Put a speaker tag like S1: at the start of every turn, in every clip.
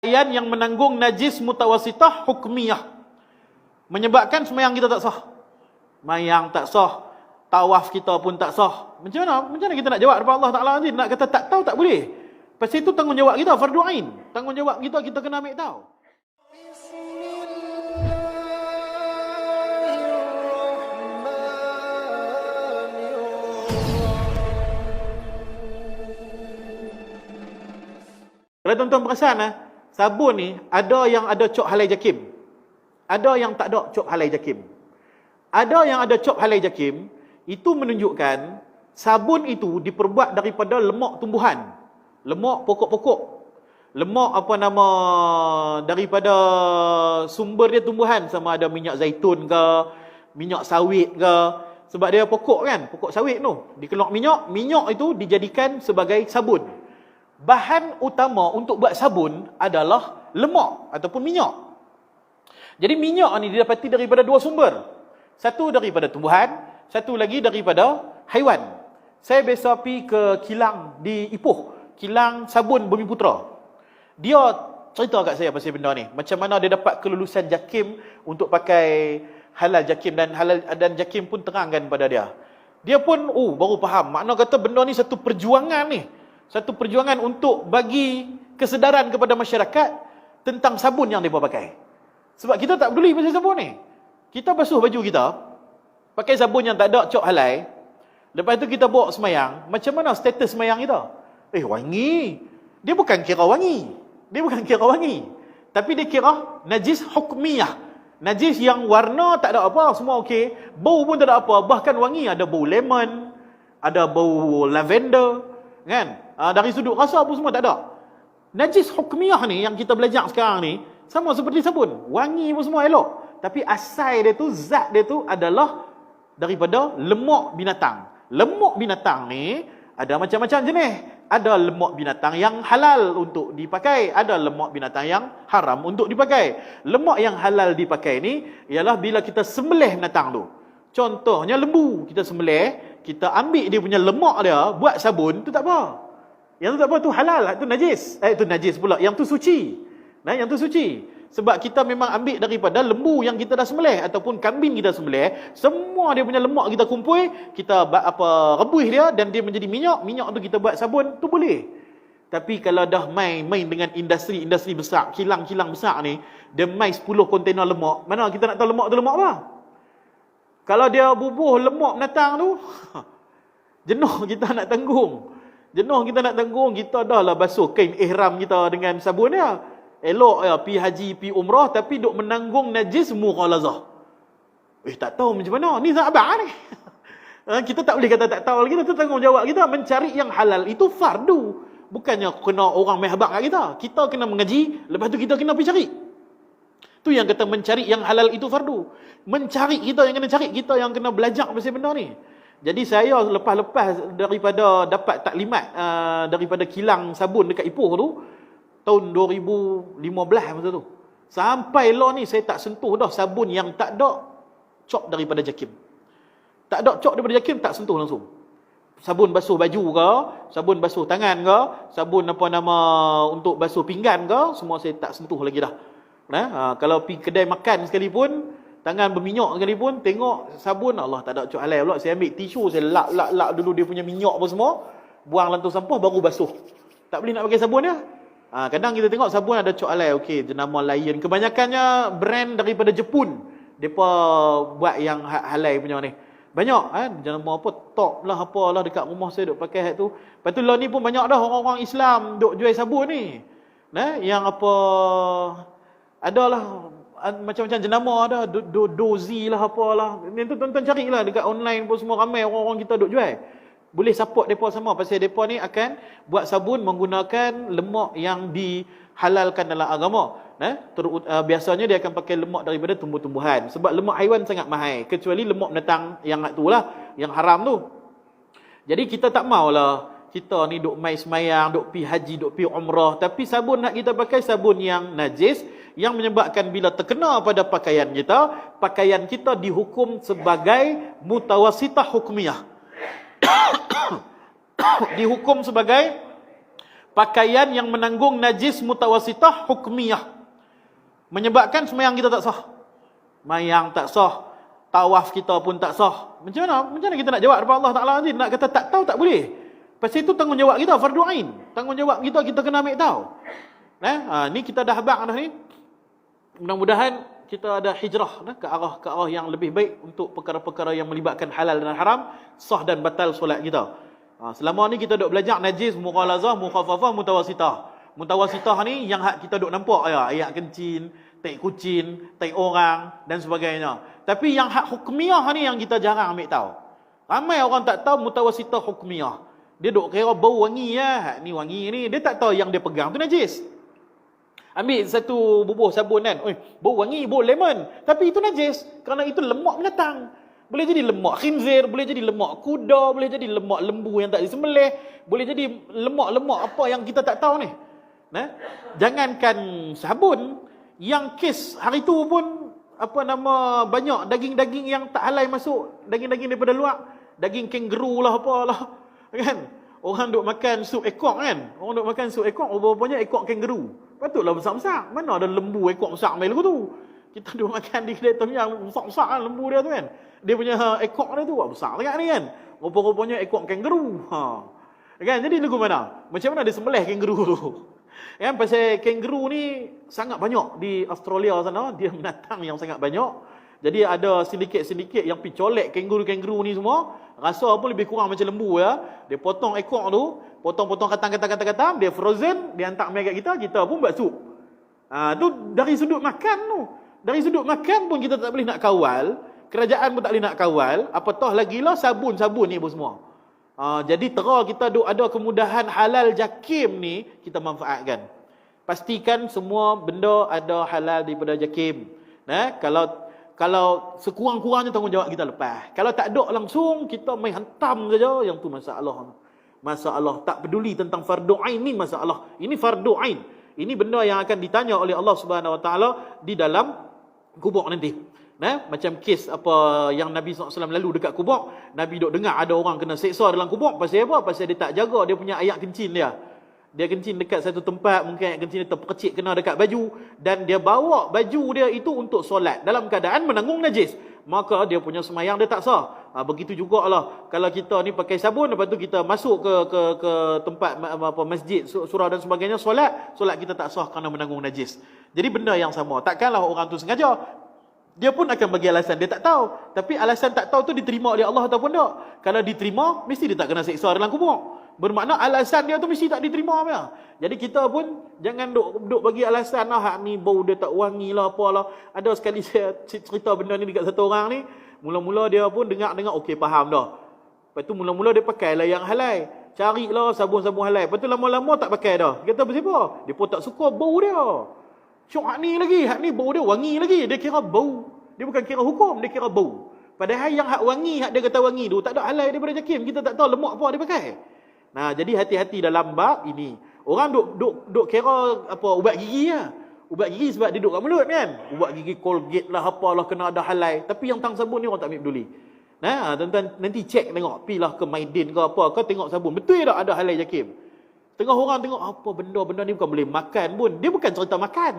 S1: yang menanggung najis mutawasitah hukmiyah, menyebabkan sembahyang kita tak sah. Sembahyang tak sah, tawaf kita pun tak sah. Macam mana kita nak jawab kepada Allah Taala nanti? Nak kata tak tahu tak boleh. Pasal itu tanggungjawab kita fardu ain. Tanggungjawab kita kena ambil tahu. Kalau tuan-tuan perasan, sabun ni ada yang ada cop halai jakim. Ada yang tak ada cop halai jakim. Ada yang ada cop halai jakim, itu menunjukkan sabun itu diperbuat daripada lemak tumbuhan. Lemak pokok-pokok. Lemak daripada sumber dia tumbuhan, sama ada minyak zaitun ke, minyak sawit ke. Sebab dia pokok kan, pokok sawit tu. Dikeluar minyak itu dijadikan sebagai sabun. Bahan utama untuk buat sabun adalah lemak ataupun minyak. Jadi minyak ni didapati daripada dua sumber. Satu daripada tumbuhan, satu lagi daripada haiwan. Saya biasa pergi ke kilang di Ipoh, kilang sabun Bumiputra. Dia cerita kat saya pasal benda ni. Macam mana dia dapat kelulusan JAKIM untuk pakai halal JAKIM, dan JAKIM pun terangkan pada dia. Dia pun baru faham. Makna kata benda ni satu perjuangan ni. Satu perjuangan untuk bagi kesedaran kepada masyarakat tentang sabun yang mereka pakai. Sebab kita tak peduli pasal sabun ni. Kita basuh baju kita, pakai sabun yang tak ada cop halai. Lepas tu kita bawa semayang. Macam mana status semayang kita? Wangi. Dia bukan kira wangi. Tapi dia kira najis hukmiyah. Najis yang warna tak ada apa, semua okey. Bau pun tak ada apa. Bahkan wangi, ada bau lemon, ada bau lavender. Kan? Dari sudut rasa pun semua tak ada. Najis hukmiyah ni yang kita belajar sekarang ni sama seperti sabun. Wangi pun semua elok. Tapi asal dia tu, zat dia tu adalah daripada lemak binatang. Lemak binatang ni ada macam-macam jenis. Ada lemak binatang yang halal untuk dipakai, ada lemak binatang yang haram untuk dipakai. Lemak yang halal dipakai ni ialah bila kita sembelih binatang tu. Contohnya lembu, kita sembelih, kita ambil dia punya lemak dia, buat sabun, tu tak apa. Yang tu tak apa, tu halal, tu najis. Tu najis pula, yang tu suci. Yang tu suci. Sebab kita memang ambil daripada lembu yang kita dah sembelih ataupun kambing kita sembelih, semua dia punya lemak kita kumpul, kita rebus dia dan dia menjadi minyak. Minyak tu kita buat sabun, tu boleh. Tapi kalau dah main dengan industri besar, kilang-kilang besar ni, dia main 10 kontainer lemak, mana kita nak tahu lemak tu lemak apa? Kalau dia bubuh lemak binatang tu, jenuh kita nak tanggung. Kita dah lah basuh kain ihram kita dengan sabun dia. Elok pi haji, pi umrah, tapi duk menanggung najis mughalazah. Tak tahu macam mana. Ni sahabat ni. Kita tak boleh kata tak tahu lagi. Itu tanggungjawab kita. Mencari yang halal itu fardu. Bukannya kena orang main habaq kat kita. Kita kena mengaji, lepas tu kita kena pergi cari. Tu yang kata mencari yang halal itu fardu. Mencari kita yang kena cari, kita yang kena belajar pasal benda ni. Jadi saya lepas daripada dapat taklimat daripada kilang sabun dekat Ipoh tu, tahun 2015 masa tu, sampai lah ni saya tak sentuh dah sabun yang tak ada cop daripada JAKIM. Tak ada cop daripada JAKIM, tak sentuh langsung. Sabun basuh baju ke, sabun basuh tangan ke, sabun untuk basuh pinggan ke, semua saya tak sentuh lagi dah. Kalau pergi kedai makan sekalipun, tangan berminyak sekalipun, tengok sabun, Allah tak ada cop halal pula, saya ambil tisu, saya lap dulu dia punya minyak apa semua, buang lantung sampah, baru basuh. Tak boleh nak pakai sabun dia. Kadang kita tengok sabun ada cop halal, okey, jenama Lion. Kebanyakannya brand daripada Jepun. Depa buat yang halal punya ni. Banyak jenama apa, top lah apalah dekat rumah saya duk pakai tu. Lepas tu lah ni pun banyak dah orang-orang Islam duk jual sabun ni. Yang apa, adalah macam-macam jenama ada, dozi lah apalah. Ni tu tuan-tuan carilah dekat online pun semua ramai orang-orang kita duk jual. Boleh support mereka sama. Pasal mereka ni akan buat sabun menggunakan lemak yang dihalalkan dalam agama. Biasanya dia akan pakai lemak daripada tumbuh-tumbuhan. Sebab lemak haiwan sangat mahal. Kecuali lemak binatang yang tu lah, yang haram tu. Jadi kita tak maulah kita ni duk mai semayang, duk pi haji, duk pi umrah. Tapi sabun nak kita pakai sabun yang najis, yang menyebabkan bila terkena pada pakaian kita dihukum sebagai mutawasitah hukmiyah. Dihukum sebagai pakaian yang menanggung najis mutawasitah hukmiyah, menyebabkan sembahyang kita tak sah. Sembahyang tak sah, tawaf kita pun tak sah. Macam mana kita nak jawab kepada Allah Taala nanti? Nak kata tak tahu tak boleh. Pasal itu tanggungjawab kita, fardu ain. Tanggungjawab kita kena ambil tahu. Ni kita dah habaq dah ni. Mudah-mudahan kita ada hijrah ke arah yang lebih baik untuk perkara-perkara yang melibatkan halal dan haram, sah dan batal solat kita. Selama ni kita duk belajar najis, mughalazah, mukhafafah, mutawasitah. Mutawasitah ni yang kita duk nampak ayat kencing, tai kucing, tai orang dan sebagainya. Tapi yang hak hukmiyah ni yang kita jarang ambil tahu. Ramai orang tak tahu mutawasitah hukmiyah. Dia duk kira bau wangi hak ni wangi ni, dia tak tahu yang dia pegang tu najis. Ambil satu bubuh sabun kan, bau wangi, bau lemon, tapi itu najis kerana itu lemak binatang. Boleh jadi lemak khinzir, boleh jadi lemak kuda, boleh jadi lemak lembu yang tak disembelih, boleh jadi lemak-lemak apa yang kita tak tahu ni. Jangankan sabun, yang kes hari tu pun banyak daging-daging yang tak halal masuk, daging-daging daripada luar, daging kangaroo lah apalah kan. Orang duk makan sup ekor kan, orang duk makan sup ekor, rupanya ekor kangaroo. Patutlah besar-besar. Mana ada lembu ekor besar macam tu. Kita duk makan di kedai tom yang besar-besar kan lembu dia tu kan. Dia punya ekor dia tu besar sangat ni kan. Rupa-rupanya ekor kangaroo. Kan, jadi lagu mana? Macam mana dia sembelih kangaroo tu? Kan, pasal kangaroo ni sangat banyak di Australia sana, dia binatang yang sangat banyak. Jadi ada sindiket-sindiket yang pergi colek kangaroo ni semua, rasa pun lebih kurang macam lembu ya. Dia potong ekor tu, potong-potong katam-katam, dia frozen, dia hantar mai kat kita pun buat sup. Tu dari sudut makan tu. Dari sudut makan pun kita tak boleh nak kawal, kerajaan pun tak boleh nak kawal, apatah lagi lah sabun-sabun ni pun semua. Jadi kita ada kemudahan halal jakim ni kita manfaatkan. Pastikan semua benda ada halal daripada jakim. Kalau sekurang-kurangnya tanggungjawab kita lepas. Kalau tak ada langsung, kita main hantam saja, yang tu masalah. Masalah tak peduli tentang fardu ain ni masalah. Ini fardu ain. Ini benda yang akan ditanya oleh Allah Subhanahu Wa Taala di dalam kubur nanti. Macam kes apa yang Nabi SAW lalu dekat kubur, Nabi duk dengar ada orang kena seksa dalam kubur. Pasal apa? Pasal dia tak jaga dia punya ayak kencing dia. Dia kencing dekat satu tempat, mungkin ayak kencing dia terpercik kena dekat baju, dan dia bawa baju dia itu untuk solat dalam keadaan menanggung najis, maka dia punya sembahyang dia tak sah. Begitu jugalah kalau kita ni pakai sabun, lepas tu kita masuk ke tempat masjid, surau dan sebagainya, solat kita tak sah kerana menanggung najis. Jadi benda yang sama. Takkanlah orang tu sengaja, dia pun akan bagi alasan dia tak tahu. Tapi alasan tak tahu tu diterima oleh Allah ataupun tak? Kalau diterima, mesti dia tak kena seksa dalam kubur. Bermakna alasan dia tu mesti tak diterima apa. Jadi kita pun jangan duk bagi alasan hak ni bau dia tak wangi lah apalah. Ada sekali saya cerita benda ni dekat satu orang ni, mula-mula dia pun dengar okey faham dah. Lepas tu mula-mula dia pakailah yang halal. Carilah sabun-sabun halal. Lepas tu lama-lama tak pakai dah. Dia kata bersiapa? Dia pun tak suka bau dia. Syok hak ni bau dia wangi lagi. Dia kira bau. Dia bukan kira hukum, dia kira bau. Padahal yang hak wangi, hak dia kata wangi tu tak ada halal daripada jakim. Kita tak tahu lemak apa dia pakai. Jadi hati-hati dalam bab ini. Orang duk kira ubat gigi lah. Ubat gigi sebab dia duduk kat mulut kan. Ubat gigi Colgate lah apalah kena ada halal. Tapi yang tang sabun ni orang tak ambil peduli. Tuan-tuan nanti cek tengok, pilah ke Maidin ke apa, kau tengok sabun betul tak ada halal jakim. Tengah orang tengok apa benda ni bukan boleh makan pun. Dia bukan cerita makan.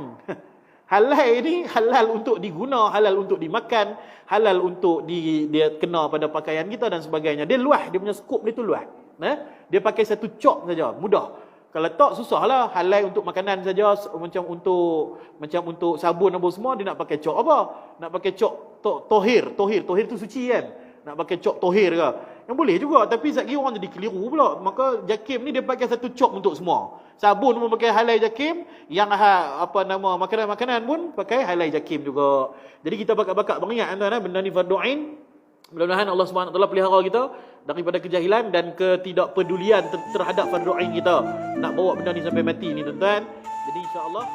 S1: Halal ni halal untuk diguna, halal untuk dimakan, halal untuk dia kena pada pakaian kita dan sebagainya. Dia luas, dia punya skop dia tu luas. Dia pakai satu cok saja, mudah. Kalau tak susahlah, halal untuk makanan saja, macam untuk sabun apa semua dia nak pakai cok apa? Nak pakai cok tohir tu suci kan. Nak pakai cok tohir ke? Yang boleh juga, tapi sekali orang jadi keliru pula. Maka jakim ni dia pakai satu cok untuk semua. Sabun pun pakai halal jakim, yang makanan-makanan pun pakai halal jakim juga. Jadi kita bakak-bakak beringat benda ni fardu ain. Mudah-mudahan Allah Subhanahu Wa Taala pelihara kita daripada kejahilan dan ketidakpedulian terhadap fardu ain kita. Nak bawa benda ni sampai mati ni tuan-tuan. Jadi insya-Allah